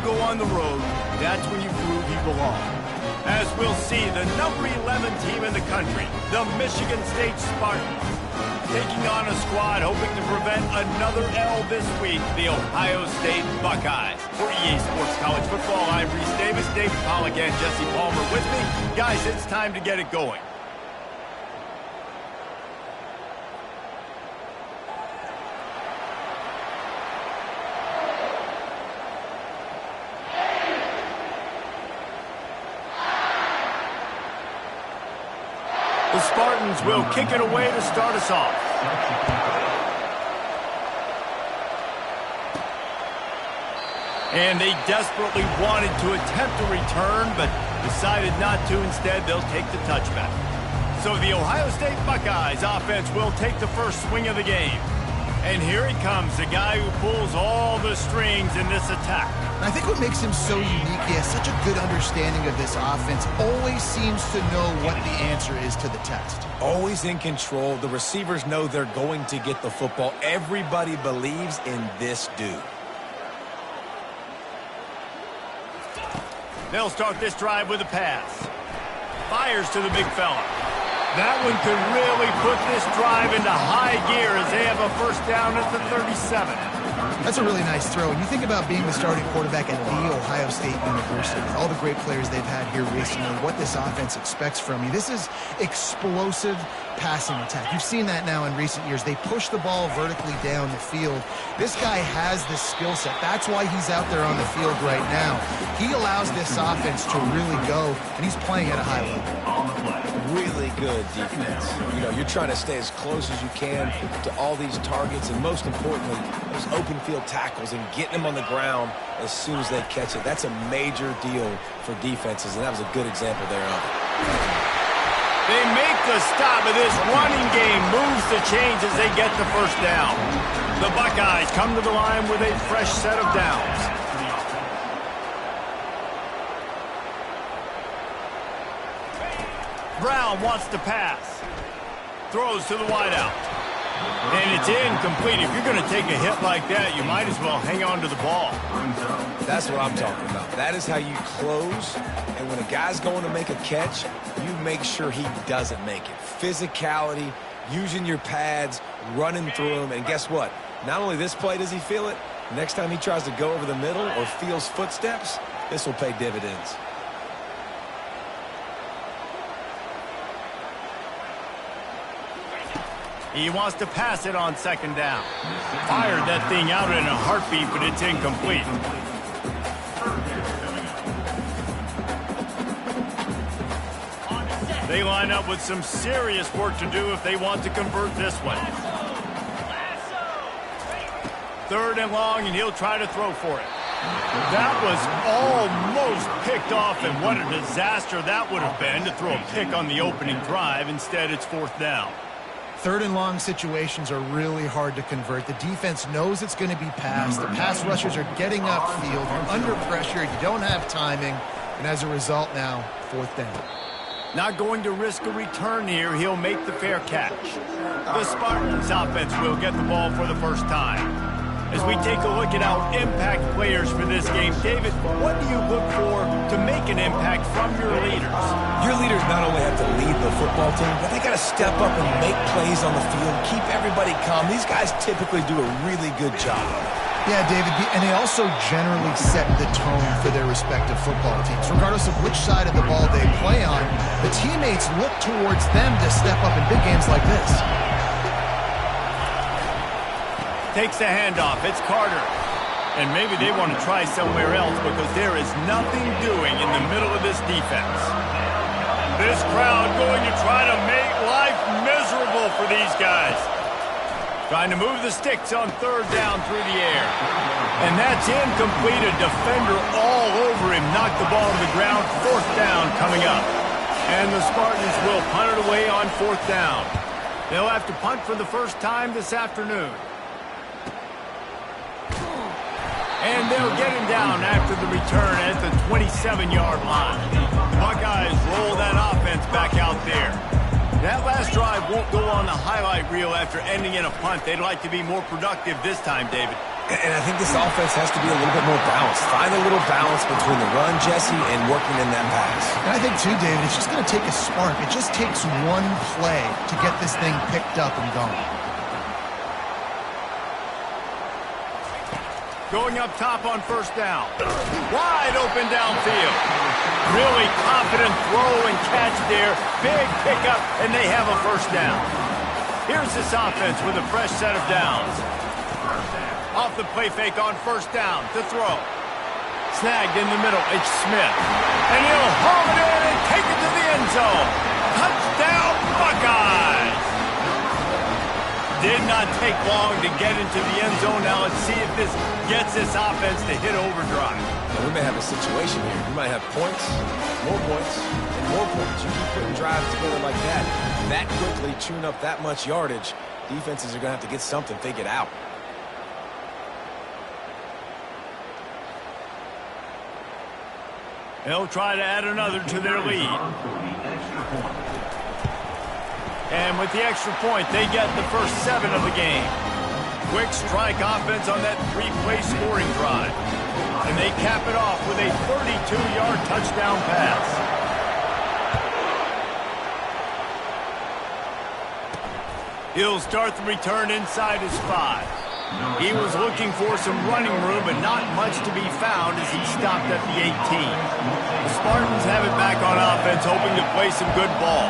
go on the road, that's when you prove you belong. As we'll see, the number 11 team in the country, the Michigan State Spartans, taking on a squad hoping to prevent another L this week, the Ohio State Buckeyes. For EA Sports College Football, I'm Reese Davis, David Pollack, and Jesse Palmer with me. Guys, it's time to get it going. The Spartans will kick it away to start us off. And they desperately wanted to attempt a return, but decided not to. Instead, they'll take the touchback. So the Ohio State Buckeyes offense will take the first swing of the game. And here he comes, the guy who pulls all the strings in this attack. I think what makes him so unique, he has such a good understanding of this offense, always seems to know what the answer is to the test. Always in control. The receivers know they're going to get the football. Everybody believes in this dude. They'll start this drive with a pass. Fires to the big fella. That one could really put this drive into high gear as they have a first down at the 37. That's a really nice throw. And you think about being the starting quarterback at The Ohio State University, all the great players they've had here recently, what this offense expects from you. This is explosive passing attack. You've seen that now in recent years. They push the ball vertically down the field. This guy has this skill set. That's why he's out there on the field right now. He allows this offense to really go, and he's playing at a high level. Really good defense. You know, you're trying to stay as close as you can to all these targets, and most importantly, those open field tackles and getting them on the ground as soon as they catch it. That's a major deal for defenses, and that was a good example there of it. They make the stop, and this running game moves the chains as they get the first down. The Buckeyes come to the line with a fresh set of downs. Brown wants to pass. Throws to the wideout. And it's incomplete. If you're going to take a hit like that, you might as well hang on to the ball. That's what I'm talking about. That is how you close. And when a guy's going to make a catch, you make sure he doesn't make it. Physicality, using your pads, running through them. And guess what? Not only this play does he feel it, next time he tries to go over the middle or feels footsteps, this will pay dividends. He wants to pass it on second down. Fired that thing out in a heartbeat, but it's incomplete. They line up with some serious work to do if they want to convert this one. Third and long, and he'll try to throw for it. That was almost picked off, and what a disaster that would have been to throw a pick on the opening drive. Instead, it's fourth down. Third and long situations are really hard to convert. The defense knows it's going to be passed. The pass rushers are getting upfield. You're under pressure. You don't have timing. And as a result now, fourth down. Not going to risk a return here. He'll make the fair catch. The Spartans offense will get the ball for the first time. As we take a look at our impact players for this game, David, what do you look for to make an impact from your leaders? Your leaders not only have to lead the football team, but they got to step up and make plays on the field, keep everybody calm. These guys typically do a really good job. Yeah, David, and they also generally set the tone for their respective football teams. Regardless of which side of the ball they play on, the teammates look towards them to step up in big games like this. Takes the handoff. It's Carter. And maybe they want to try somewhere else because there is nothing doing in the middle of this defense. This crowd going to try to make life miserable for these guys. Trying to move the sticks on third down through the air. And that's incomplete. A defender all over him. Knocked the ball to the ground. Fourth down coming up. And the Spartans will punt it away on fourth down. They'll have to punt for the first time this afternoon. And they'll get him down after the return at the 27-yard line. The Buckeyes roll that offense back out there. That last drive won't go on the highlight reel after ending in a punt. They'd like to be more productive this time, David. And I think this offense has to be a little bit more balanced. Find a little balance between the run, Jesse, and working in that pass. And I think, too, David, it's just going to take a spark. It just takes one play to get this thing picked up and going. Going up top on first down. Wide open downfield. Really confident throw and catch there. Big pickup, and they have a first down. Here's this offense with a fresh set of downs. Off the play fake on first down to throw. Snagged in the middle. It's Smith. And he'll haul it in and take it to the end zone. Touchdown, Buckeyes! Did not take long to get into the end zone. Now let's see if this gets this offense to hit overdrive. Well, we may have a situation here. We might have points, and more points. You keep putting drives together like that quickly, chewing up that much yardage, defenses are going to have to get something figured out. They'll try to add another to their lead. And with the extra point, they get the first 7 of the game. Quick strike offense on that 3-play scoring drive. And they cap it off with a 32-yard touchdown pass. He'll start the return inside his 5. He was looking for some running room, but not much to be found as he stopped at the 18. The Spartans have it back on offense, hoping to play some good ball.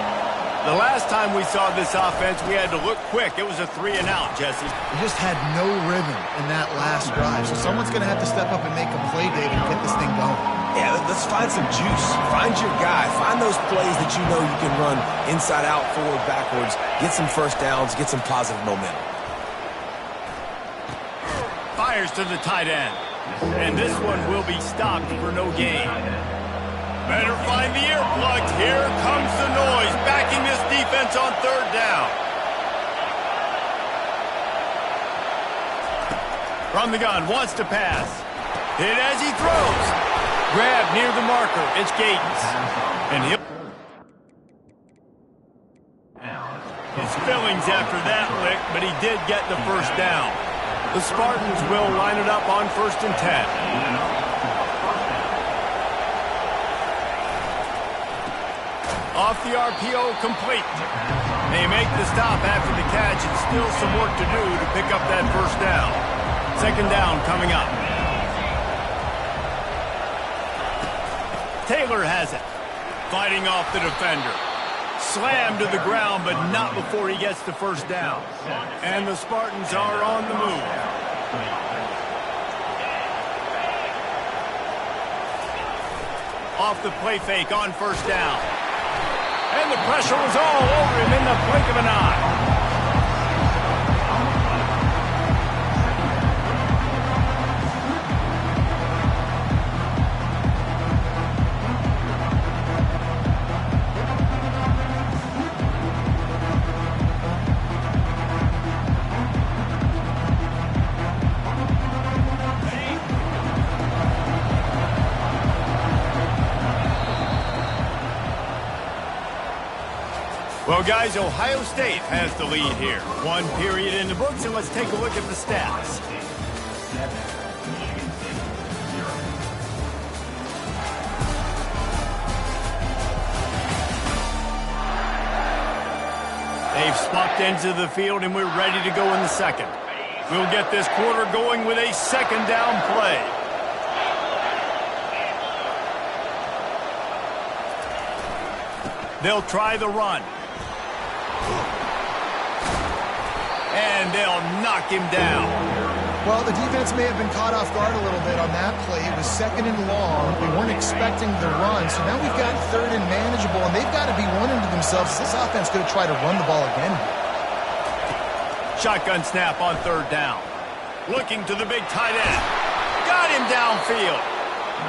The last time we saw this offense, we had to look quick. It was a 3-and-out, Jesse. They just had no rhythm in that last drive. So someone's going to have to step up and make a play, David, and get this thing going. Yeah, let's find some juice. Find your guy. Find those plays that you know you can run inside out, forward, backwards. Get some first downs. Get some positive momentum. Fires to the tight end. And this one will be stopped for no gain. Better find the earplugs. Here comes the noise, backing this defense on third down. From the gun, wants to pass. Hit as he throws. Grab near the marker. It's Gates. And he'll... His fillings after that lick, but he did get the first down. The Spartans will line it up on 1st and 10. Off the RPO, complete. They make the stop after the catch, and still some work to do to pick up that first down. 2nd down coming up. Taylor has it. Fighting off the defender. Slammed to the ground, but not before he gets the first down. And the Spartans are on the move. Off the play fake on first down. And the pressure was all over him in the blink of an eye. Well, guys, Ohio State has the lead here. 1 period in the books, and let's take a look at the stats. They've swapped into the field, and we're ready to go in the second. We'll get this quarter going with a 2nd down play. They'll try the run. And they'll knock him down. Well, the defense may have been caught off guard a little bit on that play. It was 2nd and long. They weren't expecting the run. So now we've got 3rd and manageable, and they've got to be wondering to themselves, is this offense going to try to run the ball again? Shotgun snap on 3rd down. Looking to the big tight end. Got him downfield.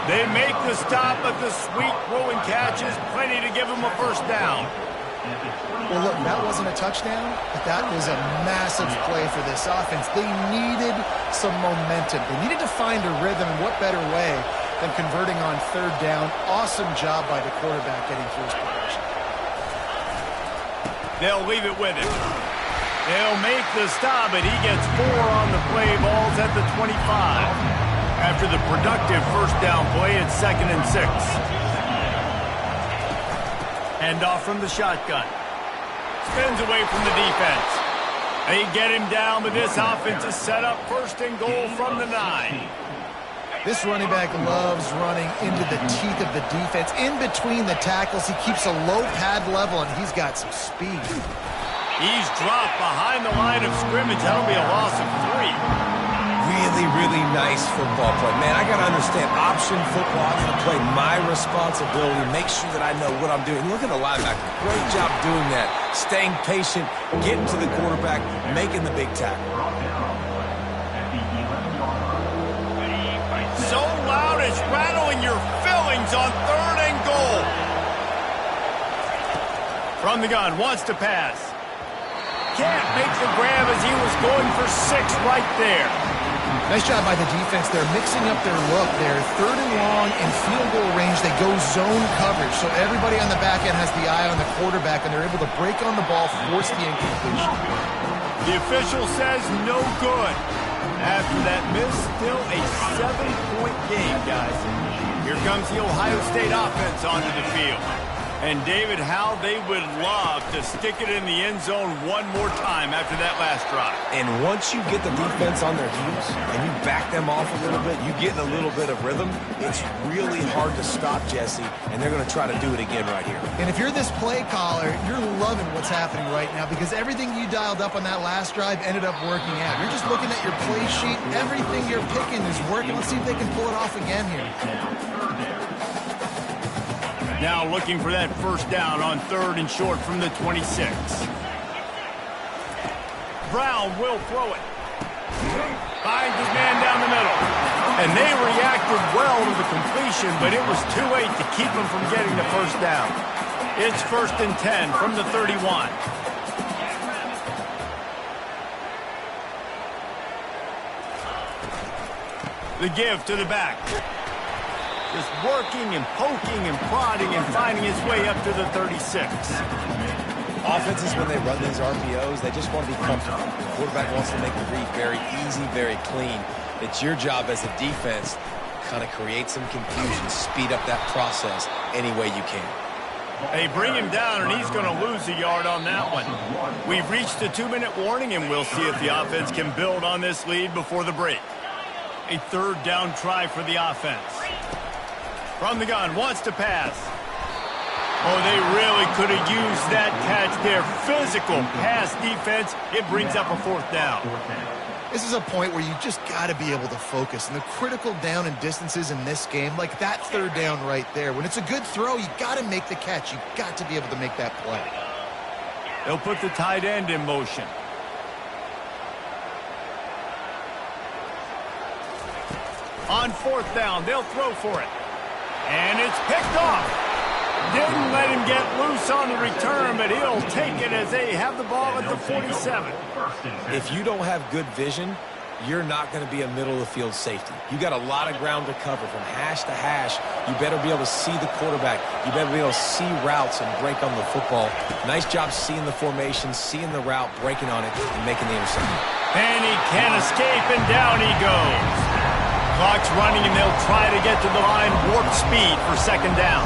They make the stop, but the sweet throw and catch is plenty to give them a first down. Well, look, that wasn't a touchdown, but that was a massive play for this offense. They needed some momentum. They needed to find a rhythm, and what better way than converting on 3rd down. Awesome job by the quarterback getting through his progression. They'll leave it with him. They'll make the stop, and he gets 4 on the play. Ball's at the 25. After the productive first down play, it's 2nd and 6. Hand off from the shotgun. Spins away from the defense. They get him down, but this offense is set up 1st and goal from the 9. This running back loves running into the teeth of the defense. In between the tackles, he keeps a low pad level, and he's got some speed. He's dropped behind the line of scrimmage. That'll be a loss of 3. Really, really nice football play. Man, I got to understand, option football, I'm going to play my responsibility, make sure that I know what I'm doing. Look at the linebacker. Great job doing that. Staying patient, getting to the quarterback, making the big tackle. So loud it's rattling your fillings on 3rd and goal. From the gun, wants to pass. Can't make the grab as he was going for 6 right there. Nice job by the defense. They're mixing up their look. They're 3rd and long in field goal range. They go zone coverage. So everybody on the back end has the eye on the quarterback, and they're able to break on the ball, force the incompletion. The official says no good. After that miss, still a 7-point game, guys. Here comes the Ohio State offense onto the field. And, David, how they would love to stick it in the end zone one more time after that last drive. And once you get the defense on their heels and you back them off a little bit, you get in a little bit of rhythm, it's really hard to stop, Jesse, and they're going to try to do it again right here. And if you're this play caller, you're loving what's happening right now because everything you dialed up on that last drive ended up working out. You're just looking at your play sheet. Everything you're picking is working. Let's see if they can pull it off again here. Now looking for that first down on 3rd and short from the 26. Brown will throw it. Finds his man down the middle. And they reacted well to the completion, but it was too late to keep them from getting the first down. It's 1st and 10 from the 31. The give to the back. Just working and poking and prodding and finding his way up to the 36. Offenses, when they run these RPOs, they just want to be comfortable. The quarterback wants to make the read very easy, very clean. It's your job as a defense to kind of create some confusion, speed up that process any way you can. They bring him down, and he's going to lose a yard on that one. We've reached the 2-minute warning, and we'll see if the offense can build on this lead before the break. A 3rd down try for the offense. From the gun, wants to pass. Oh, they really could have used that catch there. Physical pass defense. It brings up a 4th down. This is a point where you just got to be able to focus. And the critical down and distances in this game, like that 3rd down right there. When it's a good throw, you got to make the catch. You got to be able to make that play. They'll put the tight end in motion. On 4th down, they'll throw for it. And it's picked off. Didn't let him get loose on the return, but he'll take it as they have the ball at the 47. If you don't have good vision, you're not going to be a middle-of-the-field safety. You got a lot of ground to cover from hash to hash. You better be able to see the quarterback. You better be able to see routes and break on the football. Nice job seeing the formation, seeing the route, breaking on it, and making the interception. And he can't escape, and down he goes. Clock's running, and they'll try to get to the line warp speed for 2nd down.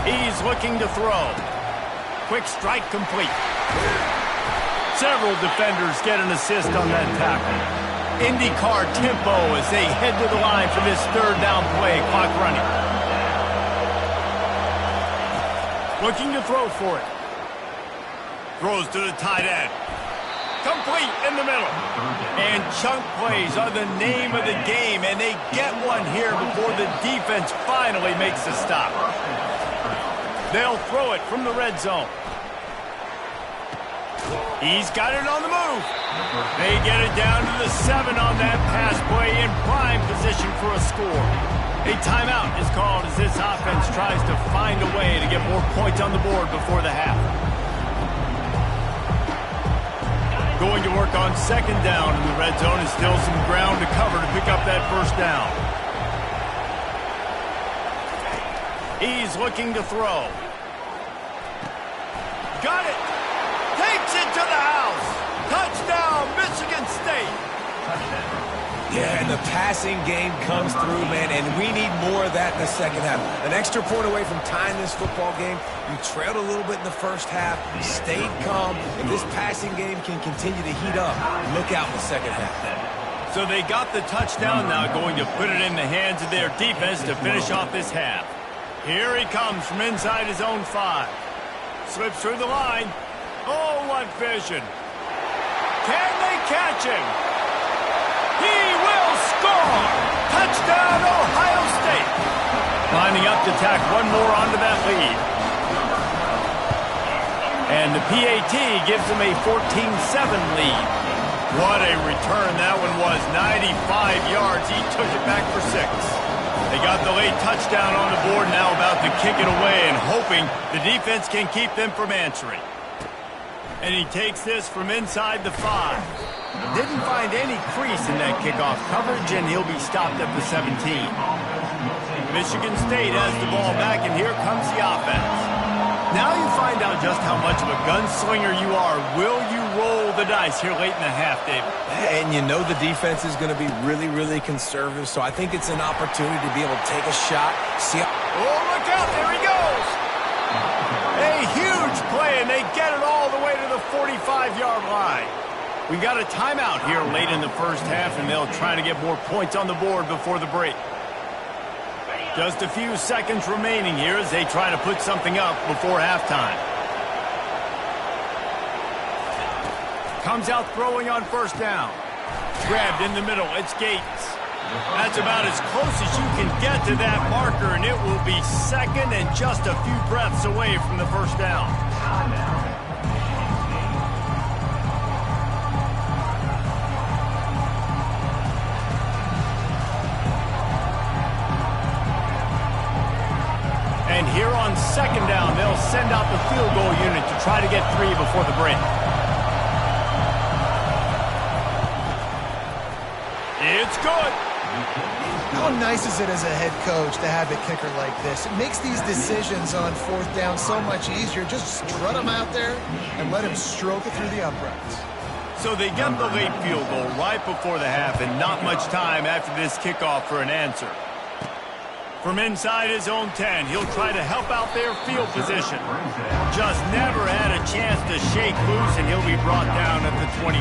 He's looking to throw. Quick strike complete. Several defenders get an assist on that tackle. IndyCar tempo as they head to the line for this 3rd down play. Clock running. Looking to throw for it. Throws to the tight end. Complete in the middle. And chunk plays are the name of the game, and they get one here before the defense finally makes a stop. They'll throw it from the red zone. He's got it on the move. They get it down to the 7 on that pass play in prime position for a score. A timeout is called as this offense tries to find a way to get more points on the board before the half. Going to work on 2nd down in the red zone, and still some ground to cover to pick up that first down. He's looking to throw. Got it. Takes it to the house. Touchdown, Michigan State. Yeah, and the passing game comes through, man, and we need more of that in the second half. An extra point away from tying this football game. You trailed a little bit in the first half, stayed calm. If this passing game can continue to heat up, look out in the second half. So they got the touchdown now, going to put it in the hands of their defense to finish off this half. Here he comes from inside his own 5. Slips through the line. Oh, what vision. Can they catch him? He will score! Touchdown, Ohio State! Lining up to tack one more onto that lead. And the PAT gives them a 14-7 lead. What a return that one was. 95 yards. He took it back for 6. They got the late touchdown on the board, now about to kick it away and hoping the defense can keep them from answering. And he takes this from inside the 5. Didn't find any crease in that kickoff coverage, and he'll be stopped at the 17. Michigan State has the ball back, and here comes the offense. Now you find out just how much of a gunslinger you are. Will you roll the dice here late in the half, David? And you know the defense is going to be really, really conservative, so I think it's an opportunity to be able to take a shot. See how... Oh, look out. There he goes. A huge play, and they get it all the way to the 45-yard line. We got a timeout here late in the first half, and they'll try to get more points on the board before the break. Just a few seconds remaining here as they try to put something up before halftime. Comes out throwing on first down. Grabbed in the middle. It's Gates. That's about as close as you can get to that marker, and it will be second and just a few breaths away from the first down. And here on second down, they'll send out the field goal unit to try to get 3 before the break. It's good. How nice is it as a head coach to have a kicker like this? It makes these decisions on fourth down so much easier. Just strut him out there and let him stroke it through the uprights. So they get the late field goal right before the half, and not much time after this kickoff for an answer. From inside his own 10, he'll try to help out their field position. Just never had a chance to shake loose, and he'll be brought down at the 24.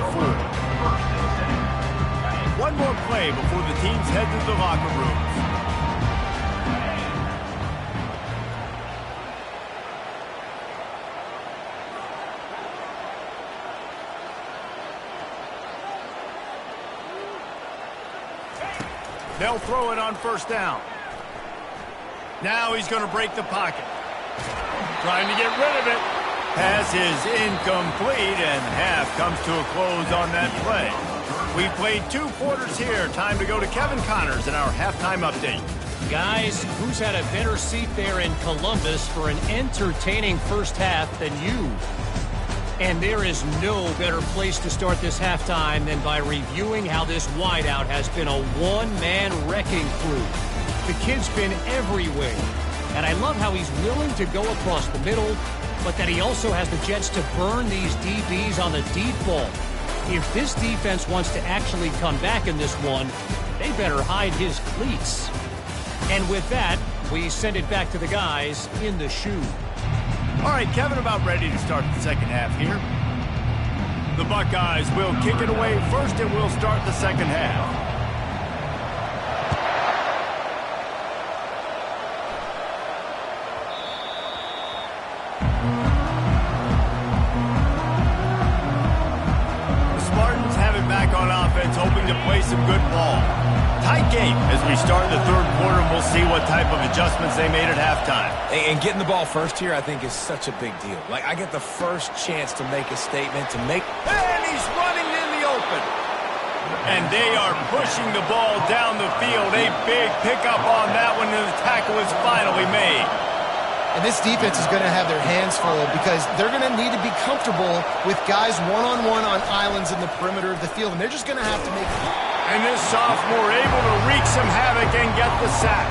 One more play before the teams head to the locker rooms. They'll throw it on first down. Now he's going to break the pocket. Trying to get rid of it. Pass is incomplete, and half comes to a close on that play. We played 2 quarters here. Time to go to Kevin Connors in our halftime update. Guys, who's had a better seat there in Columbus for an entertaining first half than you? And there is no better place to start this halftime than by reviewing how this wideout has been a one-man wrecking crew. The kid's been everywhere, and I love how he's willing to go across the middle, but that he also has the jets to burn these DBs on the deep ball. If this defense wants to actually come back in this one, they better hide his cleats. And with that, we send it back to the guys in the shoe. All right, Kevin, about ready to start the second half here. The Buckeyes will kick it away first, and we'll start the second half. Hoping to play some good ball. Tight game as we start the third quarter, and we'll see what type of adjustments they made at halftime. And getting the ball first here, I think, is such a big deal. Like, I get the first chance to make a statement, to make... And he's running in the open. And they are pushing the ball down the field. A big pickup on that one, and the tackle is finally made. And this defense is going to have their hands full because they're going to need to be comfortable with guys one-on-one on islands in the perimeter of the field, and they're just going to have to make... And this sophomore able to wreak some havoc and get the sack.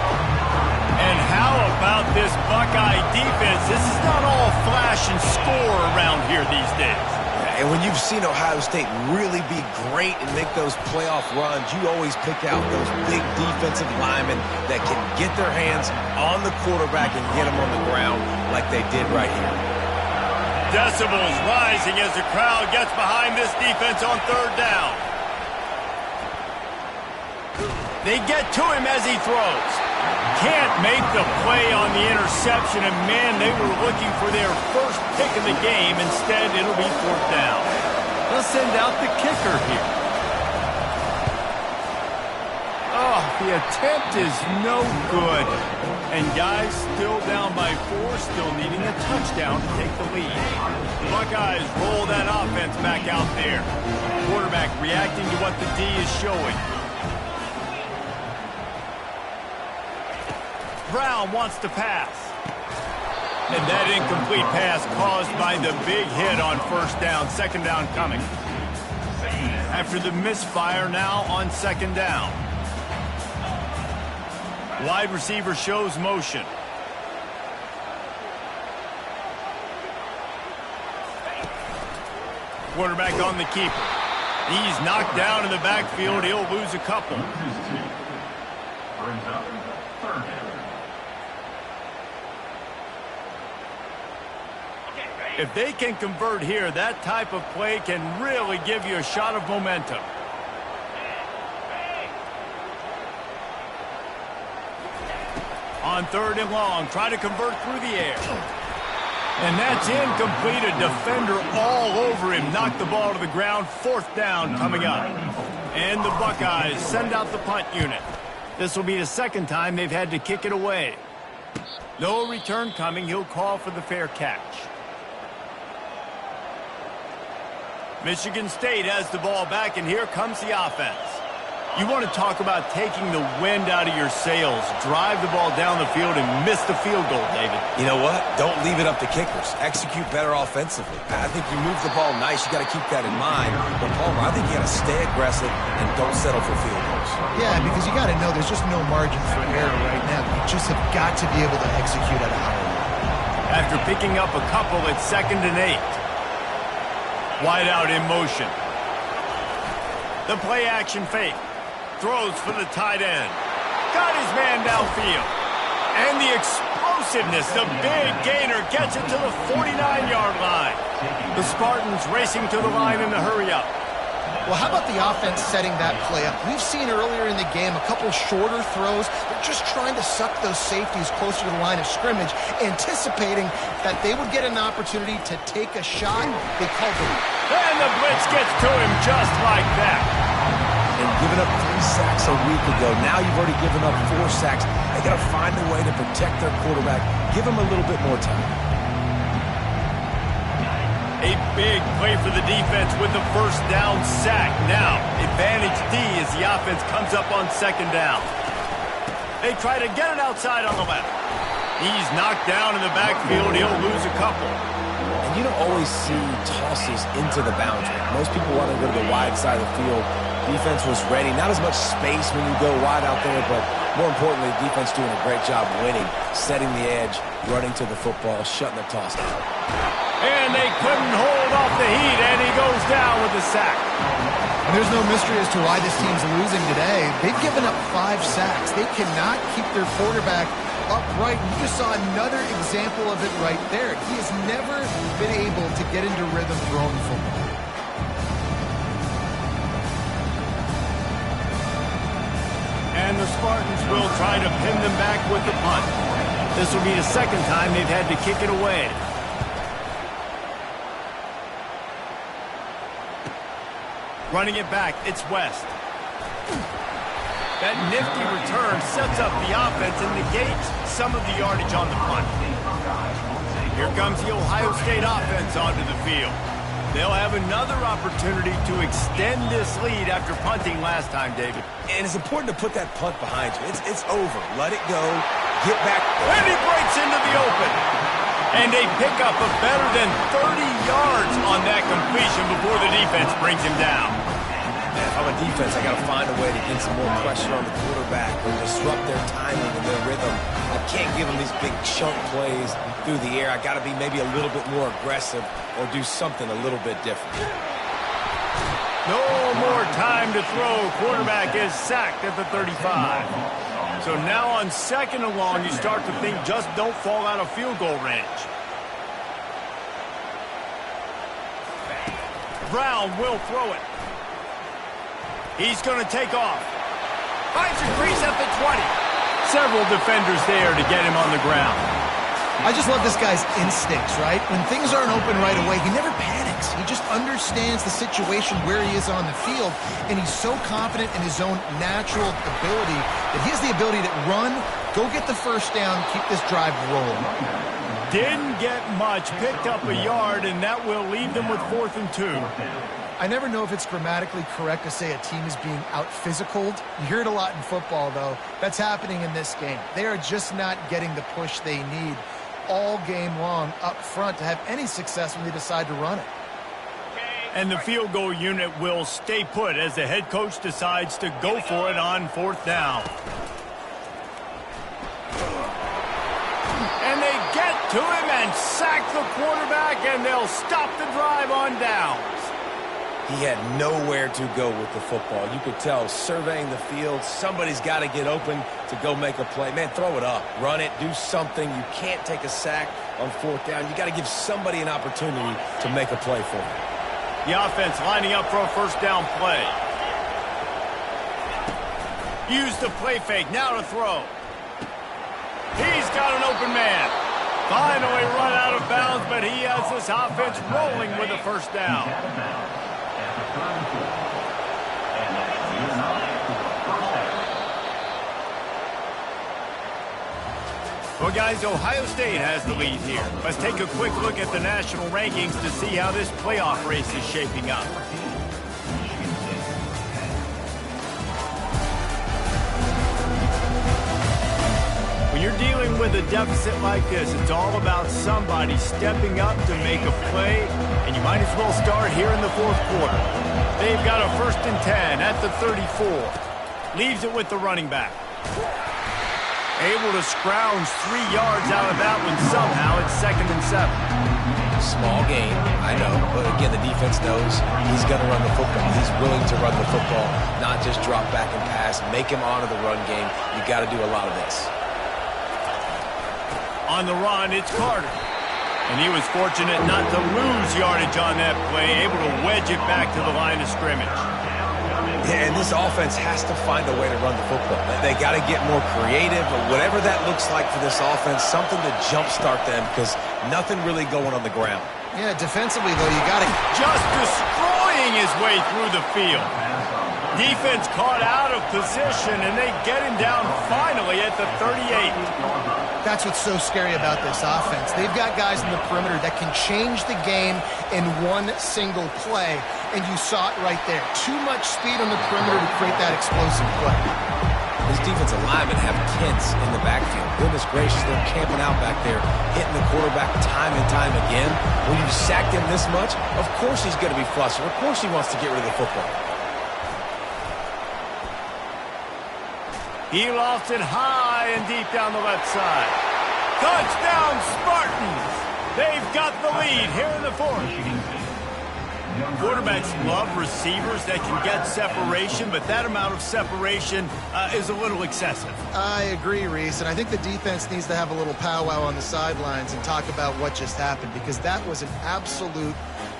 And how about this Buckeye defense? This is not all flash and score around here these days. And when you've seen Ohio State really be great and make those playoff runs, you always pick out those big defensive linemen that can get their hands on the quarterback and get him on the ground like they did right here. Decibels rising as the crowd gets behind this defense on third down. They get to him as he throws. Can't make the play on the interception, and man, they were looking for their first pick of the game. Instead, it'll be fourth down. They'll send out the kicker here. Oh, the attempt is no good. And guys, still down by 4, still needing a touchdown to take the lead. The Buckeyes roll that offense back out there. Quarterback reacting to what the D is showing. Brown wants to pass. And that incomplete pass caused by the big hit on first down. Second down coming. After the misfire, now on second down. Wide receiver shows motion. Quarterback on the keeper. He's knocked down in the backfield. He'll lose a couple. If they can convert here, that type of play can really give you a shot of momentum. On third and long, try to convert through the air. And that's incomplete. A defender all over him. Knocked the ball to the ground. Fourth down coming up. And the Buckeyes send out the punt unit. This will be the second time they've had to kick it away. No return coming. He'll call for the fair catch. Michigan State has the ball back, and here comes the offense. You want to talk about taking the wind out of your sails. Drive the ball down the field and miss the field goal, David. You know what? Don't leave it up to kickers. Execute better offensively. I think you move the ball nice. You got to keep that in mind. But, Palmer, I think you got to stay aggressive and don't settle for field goals. Yeah, because you got to know there's just no margin for error right now. You just have got to be able to execute at a high level. After picking up a couple, it's 2nd and 8. Wide out in motion. The play action fake. Throws for the tight end. Got his man downfield. And the explosiveness, the big gainer gets it to the 49-yard line. The Spartans racing to the line in the hurry-up. Well, how about the offense setting that play up? We've seen earlier in the game a couple shorter throws. They're just trying to suck those safeties closer to the line of scrimmage, anticipating that they would get an opportunity to take a shot. They called it. And the blitz gets to him just like that. And giving up 3 sacks a week ago, now you've already given up 4 sacks. They got to find a way to protect their quarterback. Give him a little bit more time. A big play for the defense with the first down sack. Now, advantage D as the offense comes up on second down. They try to get it outside on the left. He's knocked down in the backfield. He'll lose a couple. And you don't always see tosses into the boundary. Most people want to go to the wide side of the field. Defense was ready. Not as much space when you go wide out there, but more importantly, defense doing a great job winning, setting the edge, running to the football, shutting the toss down. And they couldn't hold off the heat, and he goes down with the sack. And there's no mystery as to why this team's losing today. They've given up 5 sacks. They cannot keep their quarterback upright. You just saw another example of it right there. He has never been able to get into rhythm throwing the football. And the Spartans will try to pin them back with the punt. This will be the second time they've had to kick it away. Running it back, it's West. That nifty return sets up the offense and negates some of the yardage on the punt. Here comes the Ohio State offense onto the field. They'll have another opportunity to extend this lead after punting last time, David. And it's important to put that punt behind you. It's over. Let it go. Get back. And he breaks into the open. And they pick up a better than 30 yards on that completion before the defense brings him down. Man, if I'm a defense, I got to find a way to get some more pressure on the quarterback or disrupt their timing and their rhythm. I can't give them these big chunk plays through the air. I got to be maybe a little bit more aggressive or do something a little bit different. No more time to throw. Quarterback is sacked at the 35. So now on 2nd and long, you start to think just don't fall out of field goal range. Brown will throw it. He's going to take off. Finds a crease at the 20. Several defenders there to get him on the ground. I just love this guy's instincts, right? When things aren't open right away, he never panics. He just understands the situation where he is on the field, and he's so confident in his own natural ability that he has the ability to run, go get the first down, keep this drive rolling. Didn't get much, picked up a yard, and that will leave them with 4th and 2. I never know if it's grammatically correct to say a team is being out-physicaled. You hear it a lot in football, though. That's happening in this game. They are just not getting the push they need all game long up front to have any success when they decide to run it. And the field goal unit will stay put as the head coach decides to go for it on 4th down. And they get to him and sack the quarterback, and they'll stop the drive on downs. He had nowhere to go with the football. You could tell, surveying the field, somebody's got to get open to go make a play. Man, throw it up. Run it. Do something. You can't take a sack on 4th down. You got to give somebody an opportunity to make a play for him. The offense lining up for a 1st down play. Use the play fake. Now to throw. He's got an open man. Finally run out of bounds, but he has this offense rolling with a 1st down. Well, guys, Ohio State has the lead here. Let's take a quick look at the national rankings to see how this playoff race is shaping up. When you're dealing with a deficit like this, it's all about somebody stepping up to make a play, and you might as well start here in the 4th quarter. They've got a 1st and 10 at the 34. Leaves it with the running back. Able to scrounge 3 yards out of that one somehow. It's 2nd and 7. Small game, I know, but again, the defense knows he's going to run the football. He's willing to run the football, not just drop back and pass, make him honor the run game. You got to do a lot of this. On the run, it's Carter. And he was fortunate not to lose yardage on that play, able to wedge it back to the line of scrimmage. Yeah, and this offense has to find a way to run the football. They got to get more creative, or whatever that looks like for this offense, something to jumpstart them, because nothing really going on the ground. Yeah, defensively, though, you got to... Just destroying his way through the field. Defense caught out of position, and they get him down finally at the 38. That's what's so scary about this offense. They've got guys in the perimeter that can change the game in one single play, and you saw it right there. Too much speed on the perimeter to create that explosive play. These defensive linemen have tents in the backfield. Goodness gracious, they're camping out back there, hitting the quarterback time and time again. When you sacked him this much, of course he's going to be flustered. Of course he wants to get rid of the football. He lofts it high and deep down the left side. Touchdown, Spartans! They've got the lead here in the 4th. Quarterbacks love receivers that can get separation, but that amount of separation is a little excessive. I agree, Reese, and I think the defense needs to have a little powwow on the sidelines and talk about what just happened, because that was an absolute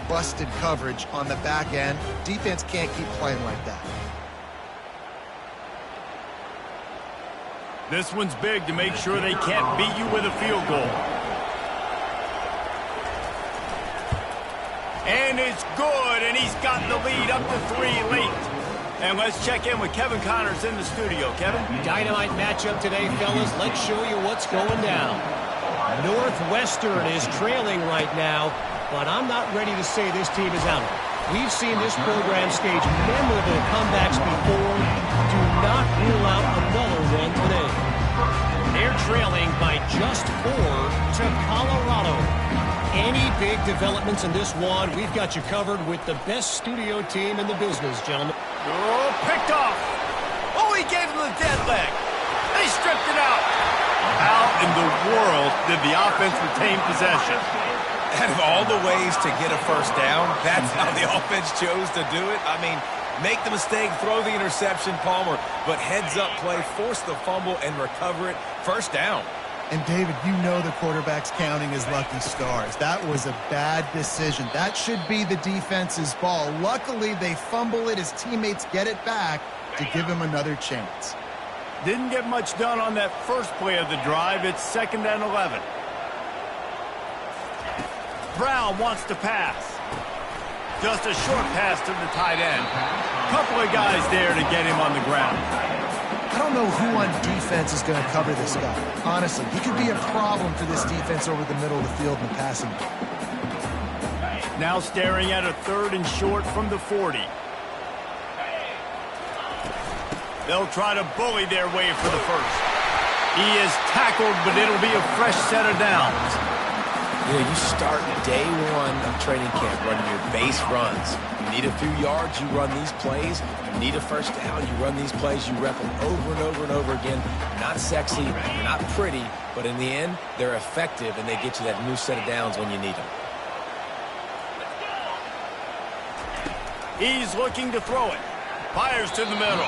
busted coverage on the back end. Defense can't keep playing like that. This one's big to make sure they can't beat you with a field goal. And it's good, and he's got the lead up to 3 late. And let's check in with Kevin Connors in the studio. Kevin? Dynamite matchup today, fellas. Let's show you what's going down. Northwestern is trailing right now, but I'm not ready to say this team is out. We've seen this program stage memorable comebacks before. Do not rule out another one today. They're trailing by just 4 to Colorado. Any big developments in this one, we've got you covered with the best studio team in the business, gentlemen. Oh, picked off. Oh, he gave him the dead leg. They stripped it out. How in the world did the offense retain possession? Out of all the ways to get a first down, that's how the offense chose to do it. I mean, make the mistake, throw the interception, Palmer, but heads-up play, force the fumble, and recover it. First down. And, David, you know the quarterback's counting his lucky stars. That was a bad decision. That should be the defense's ball. Luckily, they fumble it. His teammates get it back to give him another chance. Didn't get much done on that first play of the drive. It's 2nd and 11. Brown wants to pass. Just a short pass to the tight end. Couple of guys there to get him on the ground. I don't know who on defense is going to cover this guy. Honestly, he could be a problem for this defense over the middle of the field in the passing game. Now staring at a 3rd and short from the 40. They'll try to bully their way for the first. He is tackled, but it'll be a fresh set of downs. You know, you start day one of training camp running your base runs. You need a few yards, you run these plays. You need a first down, you run these plays. You rep them over and over and over again. Not sexy, they're not pretty, but in the end, they're effective, and they get you that new set of downs when you need them. He's looking to throw it. Fires to the middle.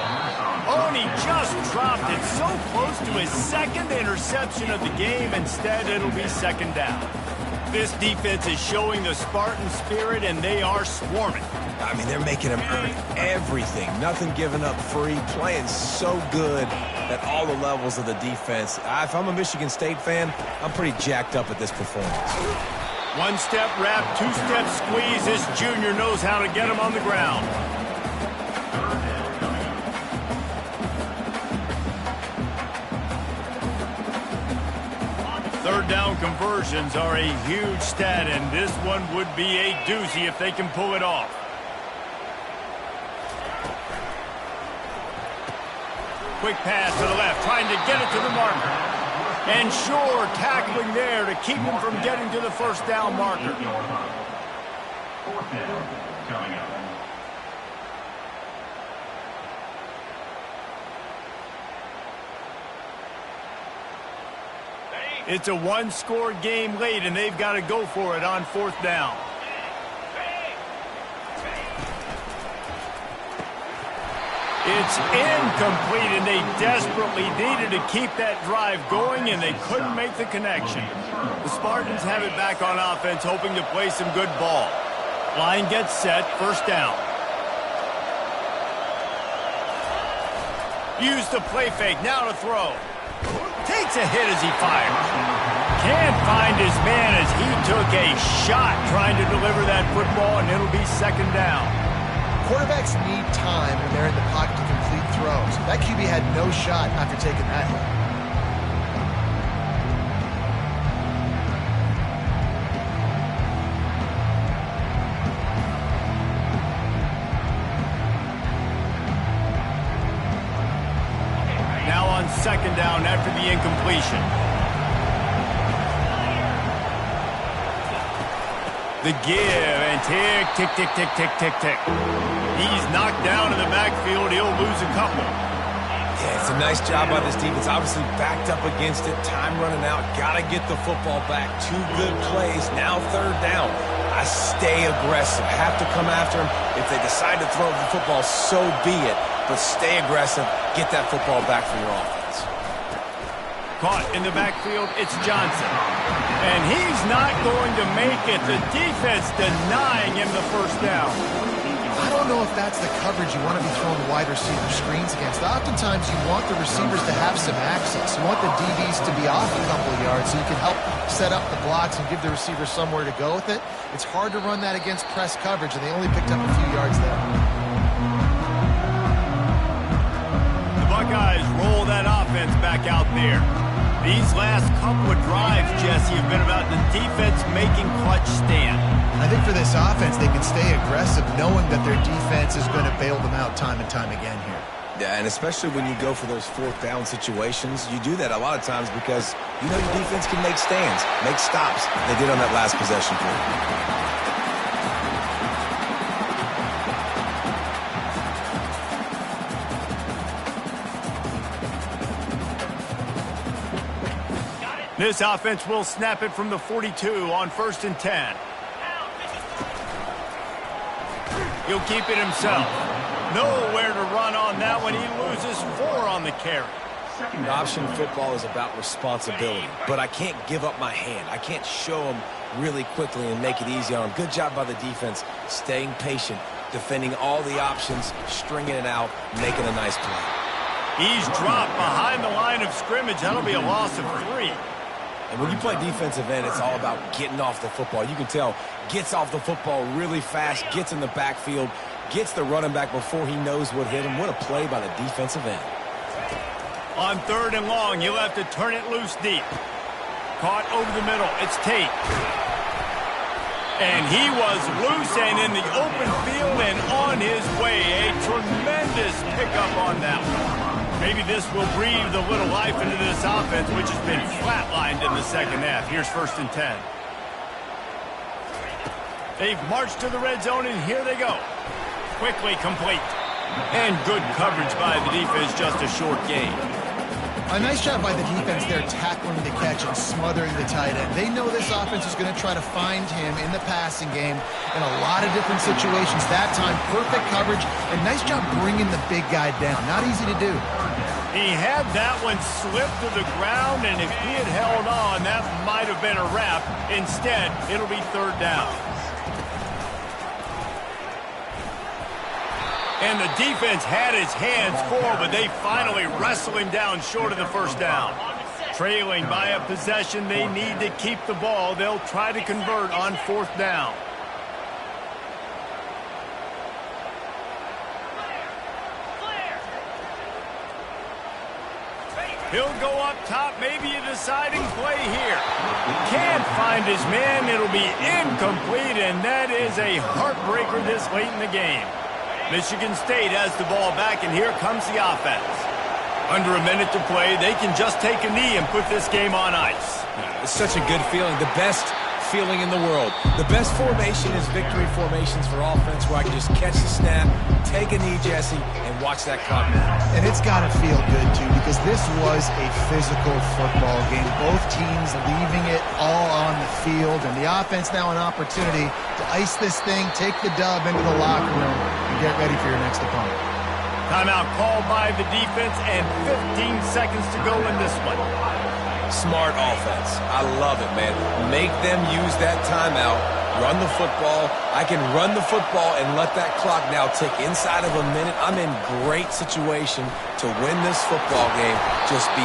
Oh, and he just dropped it so close to his 2nd interception of the game. Instead, it'll be 2nd down. This defense is showing the Spartan spirit, and they are swarming. I mean, they're making him earn everything. Nothing given up free. Playing so good at all the levels of the defense. If I'm a Michigan State fan, I'm pretty jacked up at this performance. 1-step wrap, 2-step squeeze. This junior knows how to get him on the ground. Third down conversions are a huge stat, and this one would be a doozy if they can pull it off. Quick pass to the left, trying to get it to the marker. And sure, tackling there to keep him from getting to the first down marker. 4th down coming up. It's a 1-score game late, and they've got to go for it on 4th down. It's incomplete, and they desperately needed to keep that drive going, and they couldn't make the connection. The Spartans have it back on offense, hoping to play some good ball. Line gets set, first down. Use the play fake, now to throw. Takes a hit as he fires. Can't find his man as he took a shot trying to deliver that football, and it'll be 2nd down. Quarterbacks need time when they're in the pocket to complete throws. That QB had no shot after taking that hit. Now on 2nd down after the incompletion. The give and tick, tick, tick, tick, tick, tick, tick. He's knocked down in the backfield. He'll lose a couple. Yeah, it's a nice job by this defense. Obviously backed up against it. Time running out. Got to get the football back. 2 good plays. Now 3rd down. I stay aggressive. Have to come after him. If they decide to throw the football, so be it. But stay aggressive. Get that football back for your offense. Caught in the backfield, it's Johnson. And he's not going to make it. The defense denying him the first down. I don't know if that's the coverage you want to be throwing wide receiver screens against. Oftentimes you want the receivers to have some access. You want the DBs to be off a couple of yards so you can help set up the blocks and give the receiver somewhere to go with it. It's hard to run that against press coverage, and they only picked up a few yards there. The Buckeyes roll that offense back out there. These last couple of drives, Jesse, have been about the defense making clutch stand. I think for this offense, they can stay aggressive knowing that their defense is going to bail them out time and time again here. Yeah, and especially when you go for those 4th down situations, you do that a lot of times because you know your defense can make stands, make stops. They did on that last possession for you. This offense will snap it from the 42 on 1st and 10. He'll keep it himself. Nowhere to run on that one. He loses 4 on the carry. Option football is about responsibility, but I can't give up my hand. I can't show him really quickly and make it easy on him. Good job by the defense, staying patient, defending all the options, stringing it out, making a nice play. He's dropped behind the line of scrimmage. That'll be a loss of 3. And when you play defensive end, it's all about getting off the football. You can tell, gets off the football really fast, gets in the backfield, gets the running back before he knows what hit him. What a play by the defensive end. On 3rd and long, you'll have to turn it loose deep. Caught over the middle. It's Tate. And he was loose and in the open field and on his way. A tremendous pickup on that one. Maybe this will breathe a little life into this offense, which has been flatlined in the second half. Here's 1st and 10. They've marched to the red zone, and here they go. Quickly complete. And good coverage by the defense, just a short gain. A nice job by the defense there, tackling the catch and smothering the tight end. They know this offense is going to try to find him in the passing game in a lot of different situations. That time, perfect coverage, and nice job bringing the big guy down. Not easy to do. He had that one slip to the ground, and if he had held on, that might have been a wrap. Instead, it'll be 3rd down. And the defense had his hands full, but they finally wrestle him down short of the 1st down. Trailing by a possession, they need to keep the ball. They'll try to convert on 4th down. He'll go up top, maybe a deciding play here. Can't find his man. It'll be incomplete, and that is a heartbreaker this late in the game. Michigan State has the ball back, and here comes the offense. Under a minute to play, they can just take a knee and put this game on ice. It's such a good feeling, the best feeling in the world. The best formation is victory formations for offense, where I can just catch the snap, take a knee, Jesse, and watch that clock move. And it's got to feel good, too, because this was a physical football game. Both teams leaving it all on the field, and the offense now an opportunity to ice this thing, take the dub into the locker room, and get ready for your next opponent. Timeout called by the defense, and 15 seconds to go in this one. Smart offense. I love it, man. Make them use that timeout. Run the football. I can run the football and let that clock now tick inside of a minute. I'm in great situation to win this football game. Just be